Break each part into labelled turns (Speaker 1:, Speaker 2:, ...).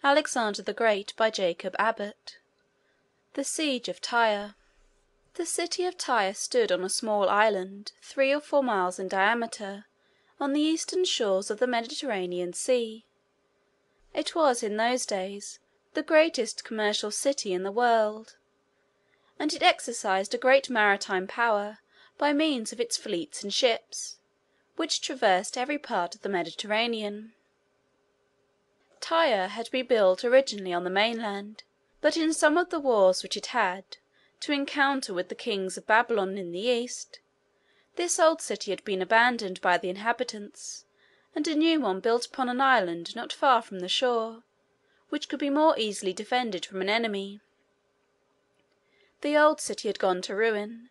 Speaker 1: Alexander the Great by Jacob Abbott. The Siege of Tyre. The city of Tyre stood on a small island 3 or 4 miles in diameter on the eastern shores of the Mediterranean Sea. It was in those days the greatest commercial city in the world, and it exercised a great maritime power by means of its fleets and ships, which traversed every part of the Mediterranean. Tyre had been built originally on the mainland, but in some of the wars which it had to encounter with the kings of Babylon in the east, this old city had been abandoned by the inhabitants, and a new one built upon an island not far from the shore, which could be more easily defended from an enemy. The old city had gone to ruin,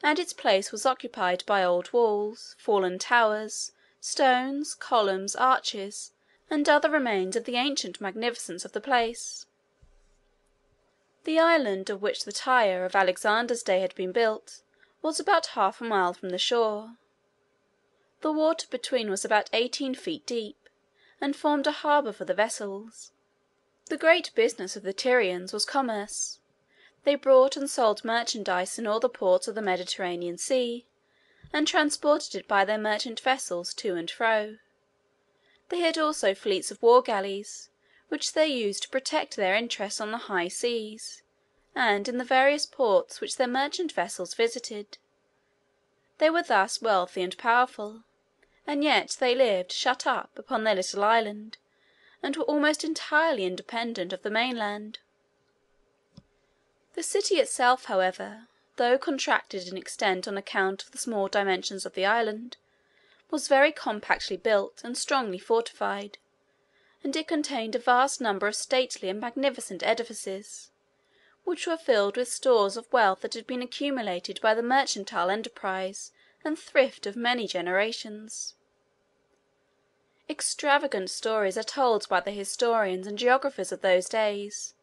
Speaker 1: and its place was occupied by old walls, fallen towers, stones, columns, arches, and other remains of the ancient magnificence of the place. The island of which the Tyre of Alexander's day had been built was about half a mile from the shore. The water between was about 18 feet deep, and formed a harbour for the vessels. The great business of the Tyrians was commerce. They bought and sold merchandise in all the ports of the Mediterranean Sea, and transported it by their merchant vessels to and fro. They had also fleets of war galleys, which they used to protect their interests on the high seas, and in the various ports which their merchant vessels visited. They were thus wealthy and powerful, and yet they lived shut up upon their little island, and were almost entirely independent of the mainland. The city itself, however, though contracted in extent on account of the small dimensions of the island, was very compactly built and strongly fortified, and it contained a vast number of stately and magnificent edifices, which were filled with stores of wealth that had been accumulated by the mercantile enterprise and thrift of many generations. Extravagant stories are told by the historians and geographers of those days,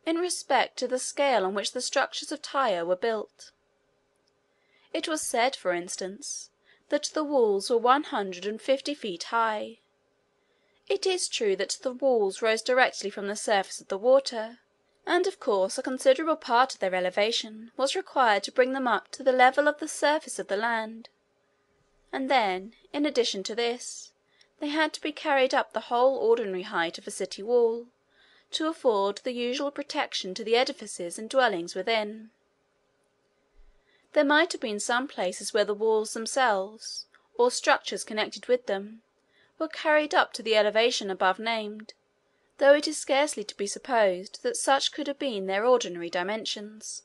Speaker 1: in respect to the scale on which the structures of Tyre were built. It was said, for instance, that the walls were 150 feet high. It is true that the walls rose directly from the surface of the water, and of course a considerable part of their elevation was required to bring them up to the level of the surface of the land, and then, in addition to this, they had to be carried up the whole ordinary height of a city wall, to afford the usual protection to the edifices and dwellings within. There might have been some places where the walls themselves, or structures connected with them, were carried up to the elevation above named, though it is scarcely to be supposed that such could have been their ordinary dimensions.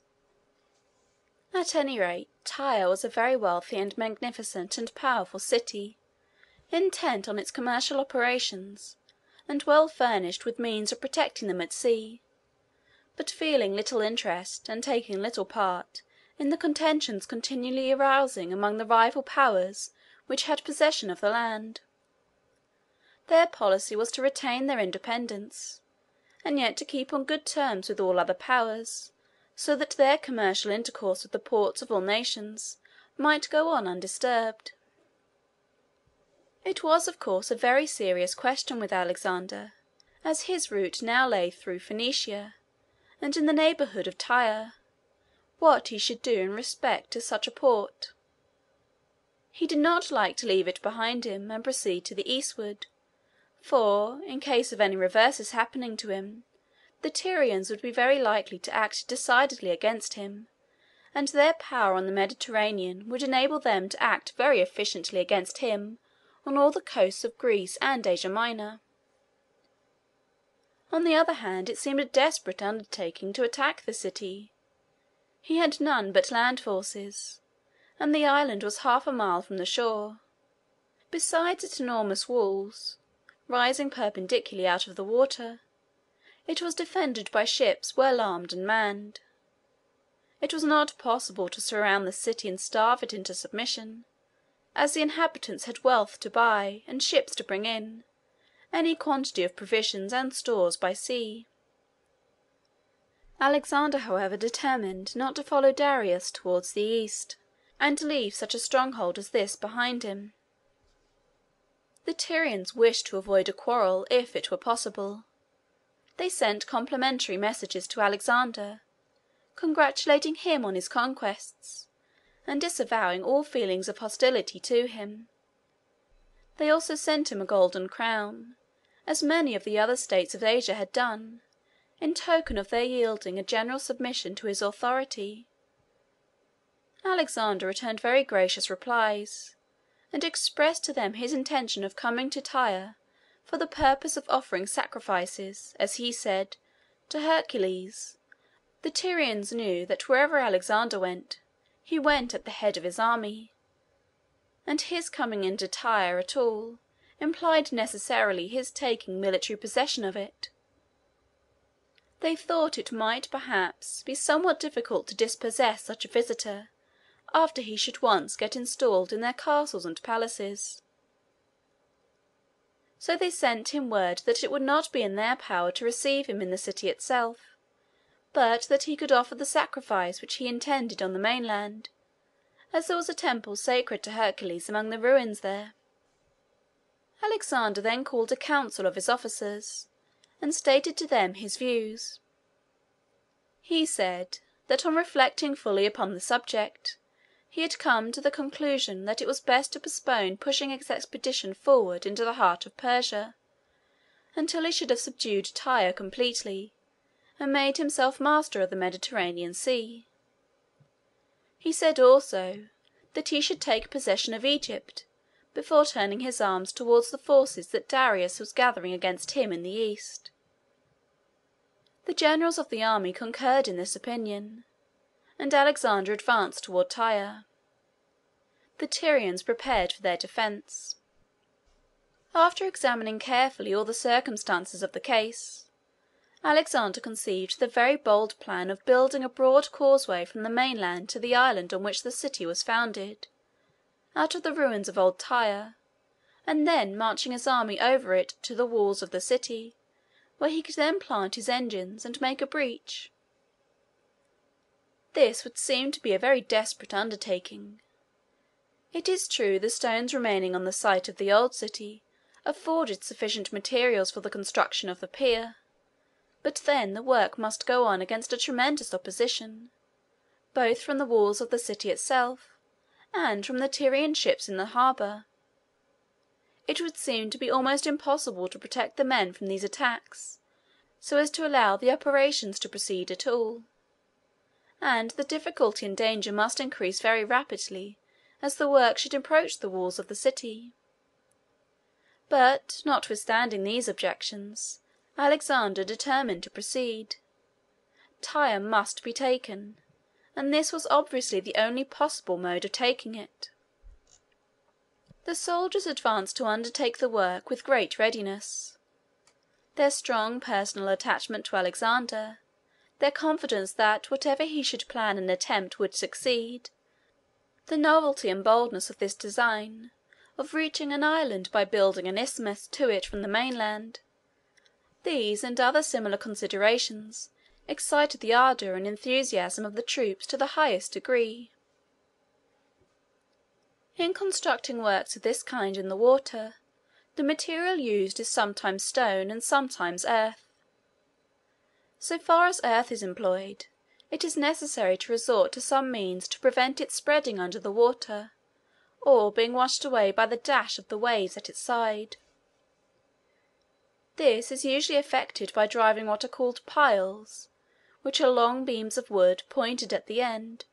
Speaker 1: At any rate, Tyre was a very wealthy and magnificent and powerful city, intent on its commercial operations, and well furnished with means of protecting them at sea, but feeling little interest and taking little part in the contentions continually arising among the rival powers which had possession of the land. Their policy was to retain their independence, and yet to keep on good terms with all other powers, so that their commercial intercourse with the ports of all nations might go on undisturbed. It was, of course, a very serious question with Alexander, as his route now lay through Phoenicia, and in the neighbourhood of Tyre, what he should do in respect to such a port. He did not like to leave it behind him and proceed to the eastward, for, in case of any reverses happening to him, the Tyrians would be very likely to act decidedly against him, and their power on the Mediterranean would enable them to act very efficiently against him on all the coasts of Greece and Asia Minor. On the other hand, it seemed a desperate undertaking to attack the city. He had none but land forces, and the island was half a mile from the shore. Besides its enormous walls, rising perpendicularly out of the water, it was defended by ships well armed and manned. It was not possible to surround the city and starve it into submission, as the inhabitants had wealth to buy and ships to bring in any quantity of provisions and stores by sea. Alexander, however, determined not to follow Darius towards the east, and to leave such a stronghold as this behind him. The Tyrians wished to avoid a quarrel if it were possible, They sent complimentary messages to Alexander, congratulating him on his conquests, and disavowing all feelings of hostility to him. They also sent him a golden crown, as many of the other states of Asia had done, in token of their yielding a general submission to his authority. Alexander returned very gracious replies, and expressed to them his intention of coming to Tyre for the purpose of offering sacrifices, as he said, to Hercules. The Tyrians knew that wherever Alexander went, he went at the head of his army, and his coming into Tyre at all implied necessarily his taking military possession of it. They thought it might perhaps be somewhat difficult to dispossess such a visitor after he should once get installed in their castles and palaces. So they sent him word that it would not be in their power to receive him in the city itself, but that he could offer the sacrifice which he intended on the mainland, as there was a temple sacred to Hercules among the ruins there. Alexander then called a council of his officers, and stated to them his views. He said that on reflecting fully upon the subject, he had come to the conclusion that it was best to postpone pushing his expedition forward into the heart of Persia, until he should have subdued Tyre completely, and made himself master of the Mediterranean Sea. He said also that he should take possession of Egypt before turning his arms towards the forces that Darius was gathering against him in the east. The generals of the army concurred in this opinion, and Alexander advanced toward Tyre. The Tyrians prepared for their defense. After examining carefully all the circumstances of the case, Alexander conceived the very bold plan of building a broad causeway from the mainland to the island on which the city was founded, out of the ruins of old Tyre, and then marching his army over it to the walls of the city, where he could then plant his engines and make a breach. This would seem to be a very desperate undertaking. It is true the stones remaining on the site of the old city afforded sufficient materials for the construction of the pier, but then the work must go on against a tremendous opposition, both from the walls of the city itself and from the Tyrian ships in the harbour. It would seem to be almost impossible to protect the men from these attacks, so as to allow the operations to proceed at all, and the difficulty and danger must increase very rapidly as the work should approach the walls of the city. But, notwithstanding these objections, Alexander determined to proceed. Tyre must be taken, and this was obviously the only possible mode of taking it. The soldiers advanced to undertake the work with great readiness. Their strong personal attachment to Alexander, their confidence that whatever he should plan and attempt would succeed, the novelty and boldness of this design, of reaching an island by building an isthmus to it from the mainland, these and other similar considerations excited the ardour and enthusiasm of the troops to the highest degree. In constructing works of this kind in the water, the material used is sometimes stone and sometimes earth. So far as earth is employed, it is necessary to resort to some means to prevent its spreading under the water, or being washed away by the dash of the waves at its side. This is usually effected by driving what are called piles, which are long beams of wood pointed at the end,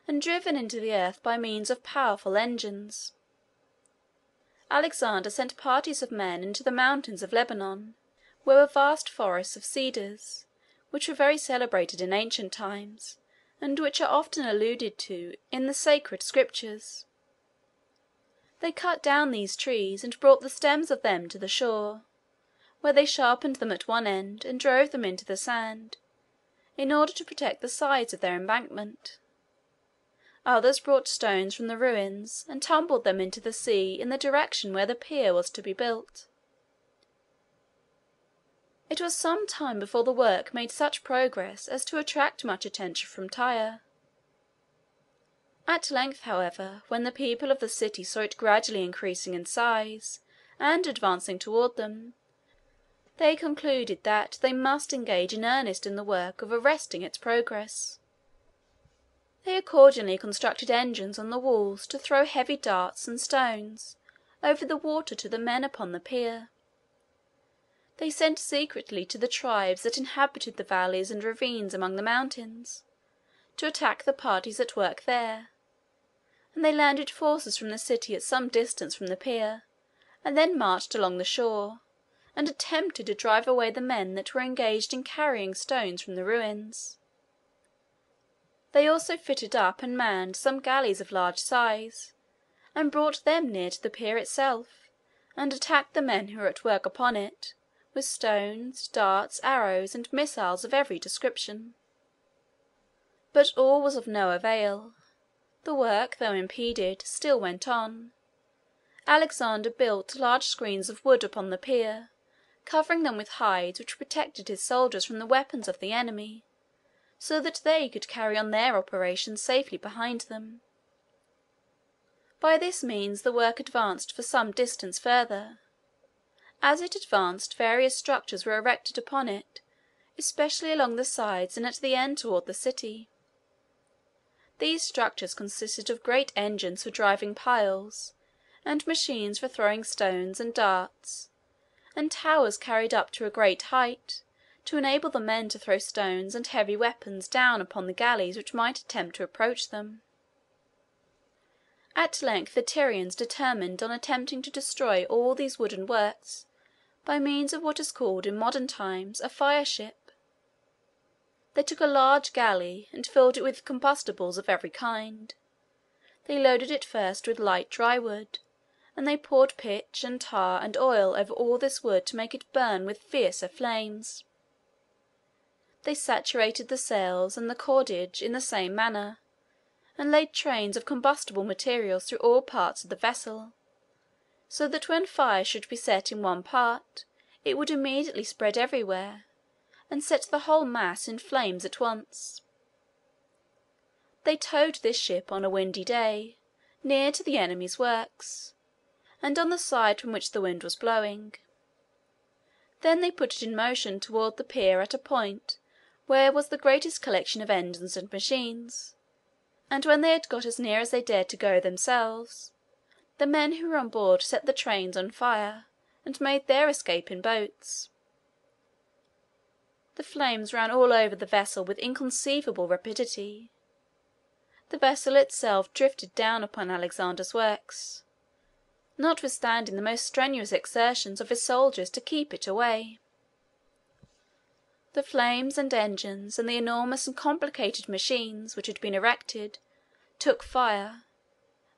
Speaker 1: and driven into the earth by means of powerful engines. Alexander sent parties of men into the mountains of Lebanon, where were vast forests of cedars, which were very celebrated in ancient times, and which are often alluded to in the sacred scriptures. They cut down these trees and brought the stems of them to the shore, where they sharpened them at one end and drove them into the sand, in order to protect the sides of their embankment. Others brought stones from the ruins and tumbled them into the sea in the direction where the pier was to be built. It was some time before the work made such progress as to attract much attention from Tyre. At length, however, when the people of the city saw it gradually increasing in size, and advancing toward them, they concluded that they must engage in earnest in the work of arresting its progress. They accordingly constructed engines on the walls to throw heavy darts and stones over the water to the men upon the pier. They sent secretly to the tribes that inhabited the valleys and ravines among the mountains, to attack the parties at work there, and they landed forces from the city at some distance from the pier, and then marched along the shore, and attempted to drive away the men that were engaged in carrying stones from the ruins. They also fitted up and manned some galleys of large size, and brought them near to the pier itself, and attacked the men who were at work upon it, with stones, darts, arrows, and missiles of every description. But all was of no avail. The work, though impeded, still went on. Alexander built large screens of wood upon the pier, covering them with hides which protected his soldiers from the weapons of the enemy, so that they could carry on their operations safely behind them. By this means the work advanced for some distance further. As it advanced, various structures were erected upon it, especially along the sides and at the end toward the city. These structures consisted of great engines for driving piles, and machines for throwing stones and darts, and towers carried up to a great height, to enable the men to throw stones and heavy weapons down upon the galleys which might attempt to approach them. At length the Tyrians determined on attempting to destroy all these wooden works by means of what is called in modern times a fire-ship. They took a large galley and filled it with combustibles of every kind. They loaded it first with light dry wood, and they poured pitch and tar and oil over all this wood to make it burn with fiercer flames. They saturated the sails and the cordage in the same manner, and laid trains of combustible materials through all parts of the vessel, so that when fire should be set in one part, it would immediately spread everywhere, and set the whole mass in flames at once. They towed this ship on a windy day, near to the enemy's works, and on the side from which the wind was blowing. Then they put it in motion toward the pier at a point where was the greatest collection of engines and machines, and when they had got as near as they dared to go themselves, the men who were on board set the trains on fire, and made their escape in boats. The flames ran all over the vessel with inconceivable rapidity. The vessel itself drifted down upon Alexander's works, notwithstanding the most strenuous exertions of his soldiers to keep it away. The flames and engines, and the enormous and complicated machines which had been erected, took fire,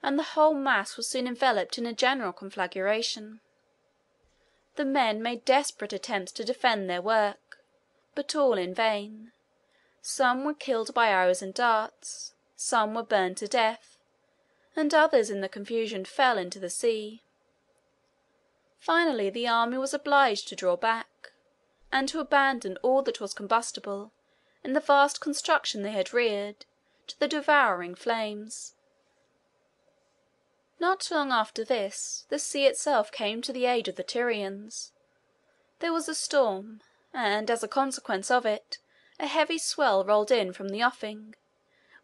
Speaker 1: and the whole mass was soon enveloped in a general conflagration. The men made desperate attempts to defend their work, but all in vain. Some were killed by arrows and darts, some were burned to death, and others in the confusion fell into the sea. Finally the army was obliged to draw back, and to abandon all that was combustible in the vast construction they had reared, to the devouring flames. Not long after this, the sea itself came to the aid of the Tyrians. There was a storm, and, as a consequence of it, a heavy swell rolled in from the offing,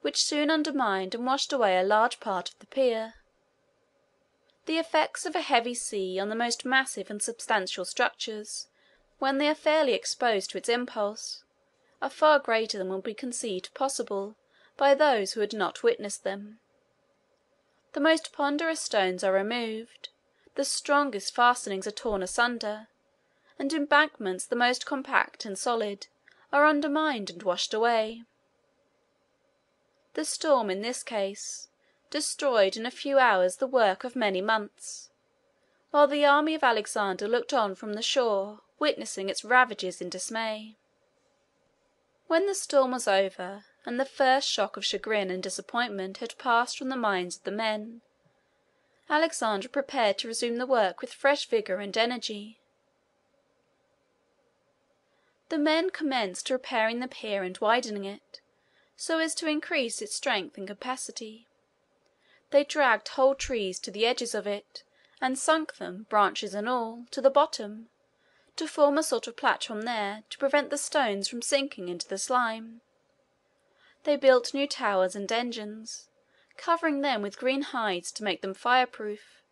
Speaker 1: which soon undermined and washed away a large part of the pier. The effects of a heavy sea on the most massive and substantial structures, when they are fairly exposed to its impulse, are far greater than will be conceived possible by those who had not witnessed them. The most ponderous stones are removed, the strongest fastenings are torn asunder, and embankments the most compact and solid are undermined and washed away. The storm in this case destroyed in a few hours the work of many months, while the army of Alexander looked on from the shore, witnessing its ravages in dismay. When the storm was over, and the first shock of chagrin and disappointment had passed from the minds of the men, Alexander prepared to resume the work with fresh vigour and energy. The men commenced repairing the pier and widening it, so as to increase its strength and capacity. They dragged whole trees to the edges of it, and sunk them, branches and all, to the bottom, to form a sort of platform there to prevent the stones from sinking into the slime. They built new towers and engines, covering them with green hides to make them fireproof,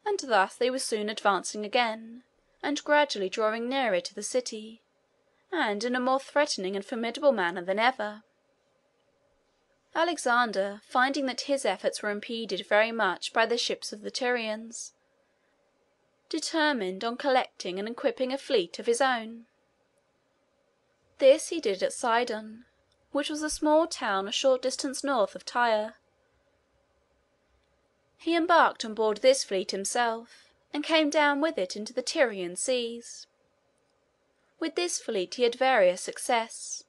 Speaker 1: and thus they were soon advancing again, and gradually drawing nearer to the city, and in a more threatening and formidable manner than ever. Alexander, finding that his efforts were impeded very much by the ships of the Tyrians, determined on collecting and equipping a fleet of his own. This he did at Sidon, which was a small town a short distance north of Tyre. He embarked on board this fleet himself, and came down with it into the Tyrian seas. With this fleet he had various success.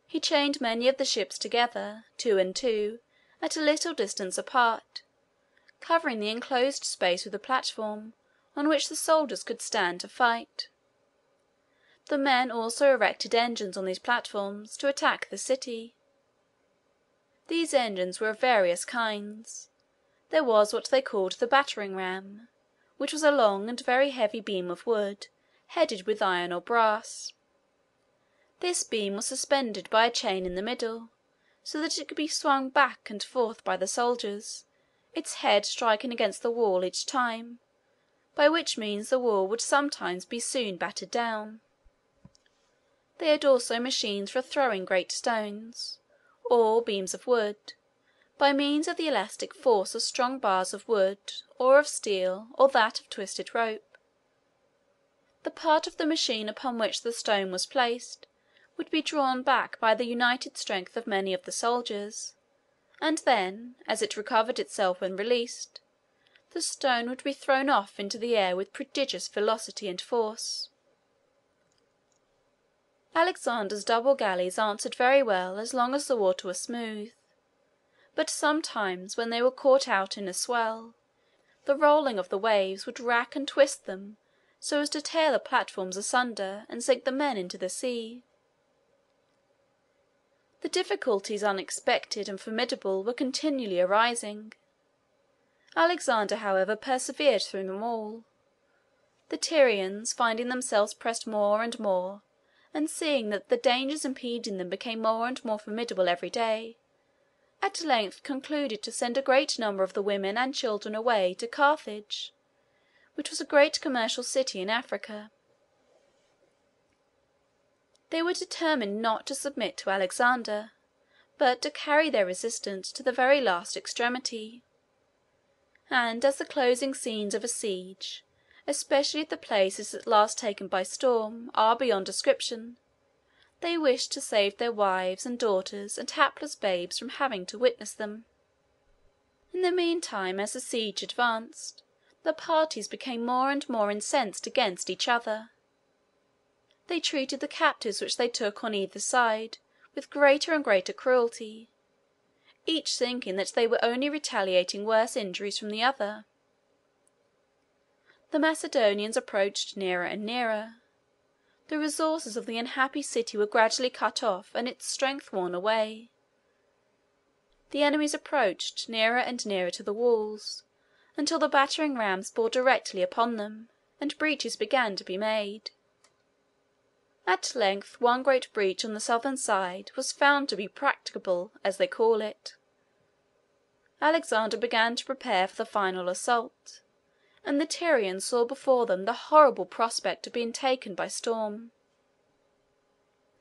Speaker 1: He chained many of the ships together, 2 and 2, at a little distance apart, covering the enclosed space with a platform on which the soldiers could stand to fight. The men also erected engines on these platforms to attack the city. These engines were of various kinds. There was what they called the battering ram, which was a long and very heavy beam of wood, headed with iron or brass. This beam was suspended by a chain in the middle, so that it could be swung back and forth by the soldiers, its head striking against the wall each time, by which means the wall would sometimes be soon battered down. They had also machines for throwing great stones, or beams of wood, by means of the elastic force of strong bars of wood, or of steel, or that of twisted rope. The part of the machine upon which the stone was placed would be drawn back by the united strength of many of the soldiers, and then, as it recovered itself when released, the stone would be thrown off into the air with prodigious velocity and force. Alexander's double galleys answered very well as long as the water was smooth, but sometimes when they were caught out in a swell, the rolling of the waves would rack and twist them so as to tear the platforms asunder and sink the men into the sea. The difficulties, unexpected and formidable, were continually arising. Alexander, however, persevered through them all. The Tyrians, finding themselves pressed more and more, and seeing that the dangers impeding them became more and more formidable every day, at length concluded to send a great number of the women and children away to Carthage, which was a great commercial city in Africa. They were determined not to submit to Alexander, but to carry their resistance to the very last extremity. And as the closing scenes of a siege, especially if the place is at last taken by storm, are beyond description, they wished to save their wives and daughters and hapless babes from having to witness them. In the meantime, as the siege advanced, the parties became more and more incensed against each other. They treated the captives which they took on either side with greater and greater cruelty, each thinking that they were only retaliating worse injuries from the other. The Macedonians approached nearer and nearer. The resources of the unhappy city were gradually cut off and its strength worn away. The enemies approached nearer and nearer to the walls, until the battering rams bore directly upon them, and breaches began to be made. At length one great breach on the southern side was found to be practicable, as they call it. Alexander began to prepare for the final assault, and the Tyrians saw before them the horrible prospect of being taken by storm.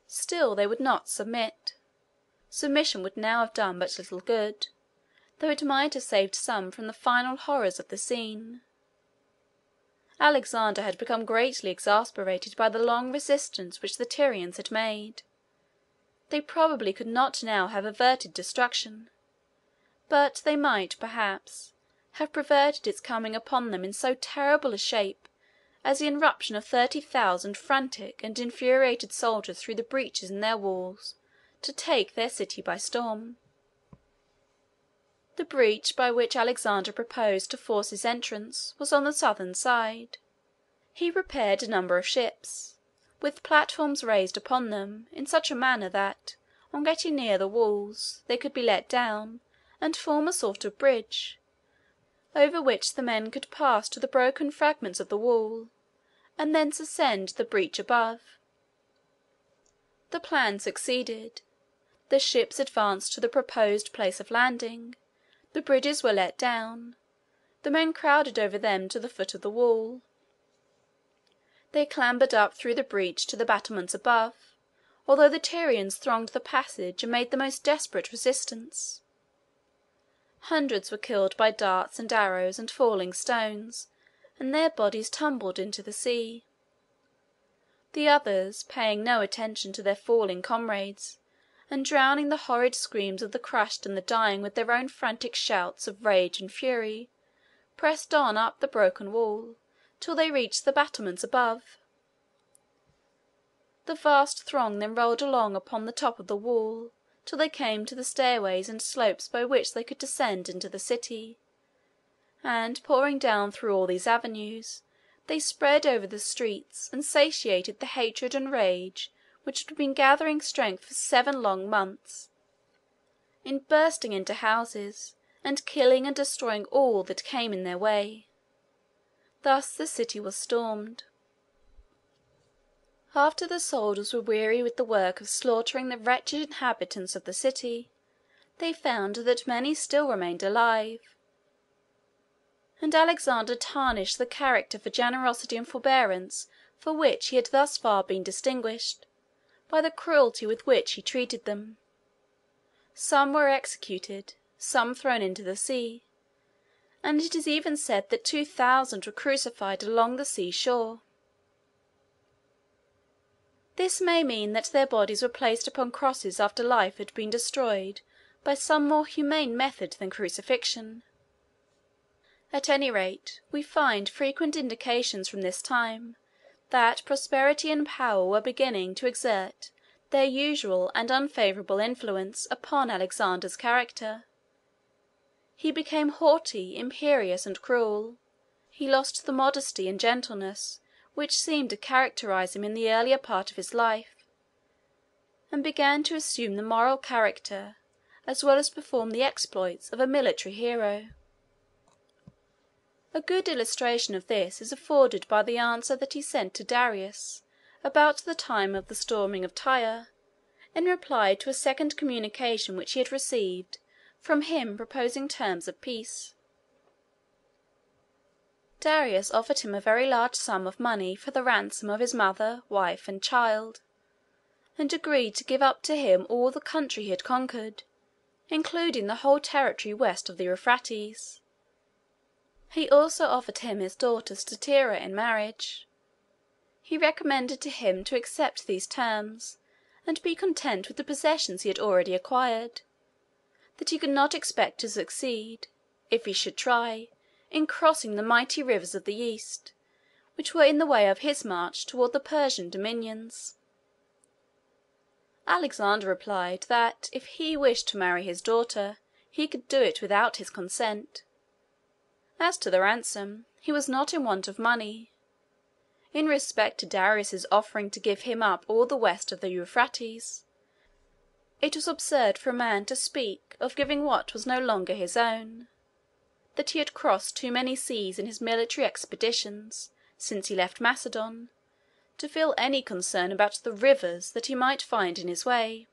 Speaker 1: Still they would not submit. Submission would now have done but little good, though it might have saved some from the final horrors of the scene. Alexander had become greatly exasperated by the long resistance which the Tyrians had made. They probably could not now have averted destruction, but they might, perhaps, have prevented its coming upon them in so terrible a shape as the irruption of 30,000 frantic and infuriated soldiers through the breaches in their walls to take their city by storm. The breach by which Alexander proposed to force his entrance was on the southern side. He prepared a number of ships, with platforms raised upon them, in such a manner that, on getting near the walls, they could be let down, and form a sort of bridge, over which the men could pass to the broken fragments of the wall, and thence ascend the breach above. The plan succeeded. The ships advanced to the proposed place of landing, the bridges were let down, the men crowded over them to the foot of the wall. They clambered up through the breach to the battlements above, although the Tyrians thronged the passage and made the most desperate resistance. Hundreds were killed by darts and arrows and falling stones, and their bodies tumbled into the sea. The others, paying no attention to their falling comrades, and drowning the horrid screams of the crushed and the dying with their own frantic shouts of rage and fury, pressed on up the broken wall, till they reached the battlements above. The vast throng then rolled along upon the top of the wall, till they came to the stairways and slopes by which they could descend into the city, and pouring down through all these avenues, they spread over the streets and satiated the hatred and rage which had been gathering strength for 7 long months, in bursting into houses, and killing and destroying all that came in their way. Thus the city was stormed. After the soldiers were weary with the work of slaughtering the wretched inhabitants of the city, they found that many still remained alive, and Alexander tarnished the character for generosity and forbearance for which he had thus far been distinguished, by the cruelty with which he treated them. Some were executed, some thrown into the sea, and it is even said that 2,000 were crucified along the sea shore. This may mean that their bodies were placed upon crosses after life had been destroyed by some more humane method than crucifixion. At any rate, we find frequent indications from this time that prosperity and power were beginning to exert their usual and unfavourable influence upon Alexander's character. He became haughty, imperious, and cruel. He lost the modesty and gentleness which seemed to characterize him in the earlier part of his life, and began to assume the moral character, as well as perform the exploits, of a military hero. A good illustration of this is afforded by the answer that he sent to Darius about the time of the storming of Tyre, in reply to a second communication which he had received from him proposing terms of peace. Darius offered him a very large sum of money for the ransom of his mother, wife, and child, and agreed to give up to him all the country he had conquered, including the whole territory west of the Euphrates. He also offered him his daughter Statira in marriage. He recommended to him to accept these terms, and be content with the possessions he had already acquired; that he could not expect to succeed, if he should try, in crossing the mighty rivers of the East, which were in the way of his march toward the Persian dominions. Alexander replied that if he wished to marry his daughter, he could do it without his consent. As to the ransom, he was not in want of money. In respect to Darius's offering to give him up all the west of the Euphrates, it was absurd for a man to speak of giving what was no longer his own; that he had crossed too many seas in his military expeditions, since he left Macedon, to feel any concern about the rivers that he might find in his way,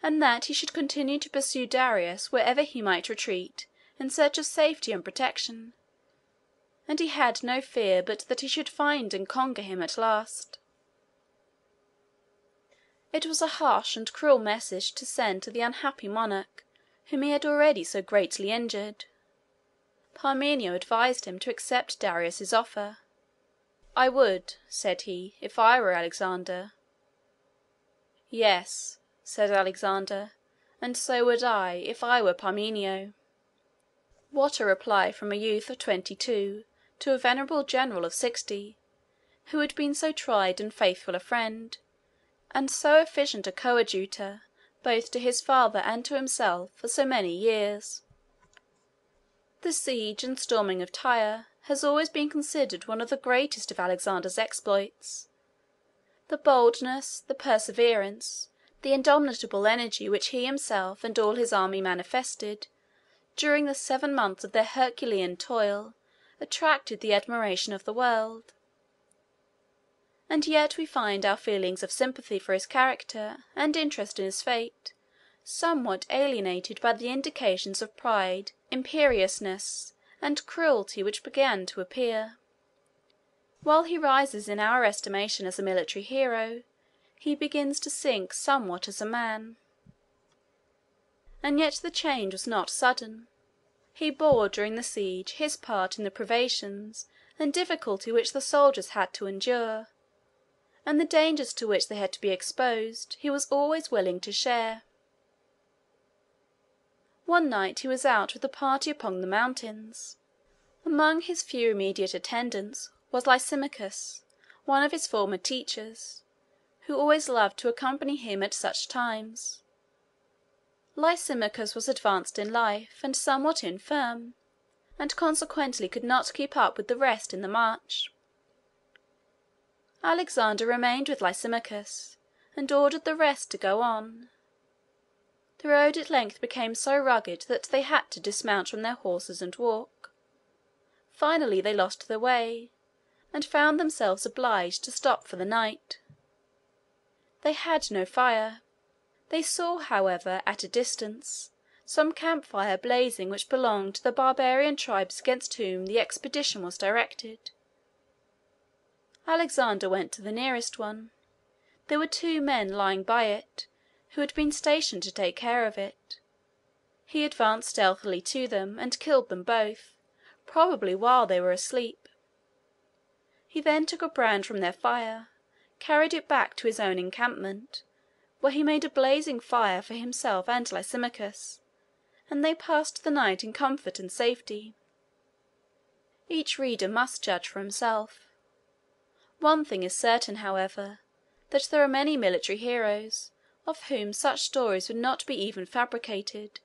Speaker 1: and that he should continue to pursue Darius wherever he might retreat in search of safety and protection, and he had no fear but that he should find and conquer him at last. It was a harsh and cruel message to send to the unhappy monarch whom he had already so greatly injured. Parmenio advised him to accept Darius's offer. "I would," said he, "if I were Alexander." "Yes," said Alexander, "and so would I, if I were Parmenio." What a reply from a youth of 22 to a venerable general of 60, who had been so tried and faithful a friend, and so efficient a coadjutor, both to his father and to himself, for so many years! The siege and storming of Tyre has always been considered one of the greatest of Alexander's exploits. The boldness, the perseverance, the indomitable energy which he himself and all his army manifested during the 7 months of their Herculean toil attracted the admiration of the world. and yet we find our feelings of sympathy for his character and interest in his fate somewhat alienated by the indications of pride, imperiousness, and cruelty which began to appear. While he rises in our estimation as a military hero, he begins to sink somewhat as a man. And yet the change was not sudden. He bore during the siege his part in the privations and difficulty which the soldiers had to endure, and the dangers to which they had to be exposed he was always willing to share. One night he was out with a party upon the mountains. Among his few immediate attendants was Lysimachus, one of his former teachers, who always loved to accompany him at such times. Lysimachus was advanced in life and somewhat infirm, and consequently could not keep up with the rest in the march. Alexander remained with Lysimachus, and ordered the rest to go on. The road at length became so rugged that they had to dismount from their horses and walk. Finally they lost their way, and found themselves obliged to stop for the night. They had no fire. They saw, however, at a distance, some campfire blazing which belonged to the barbarian tribes against whom the expedition was directed. Alexander went to the nearest one. There were 2 men lying by it, who had been stationed to take care of it. He advanced stealthily to them, and killed them both, probably while they were asleep. He then took a brand from their fire, carried it back to his own encampment, where he made a blazing fire for himself and Lysimachus, and they passed the night in comfort and safety. Each reader must judge for himself. One thing is certain, however, that there are many military heroes of whom such stories would not be even fabricated,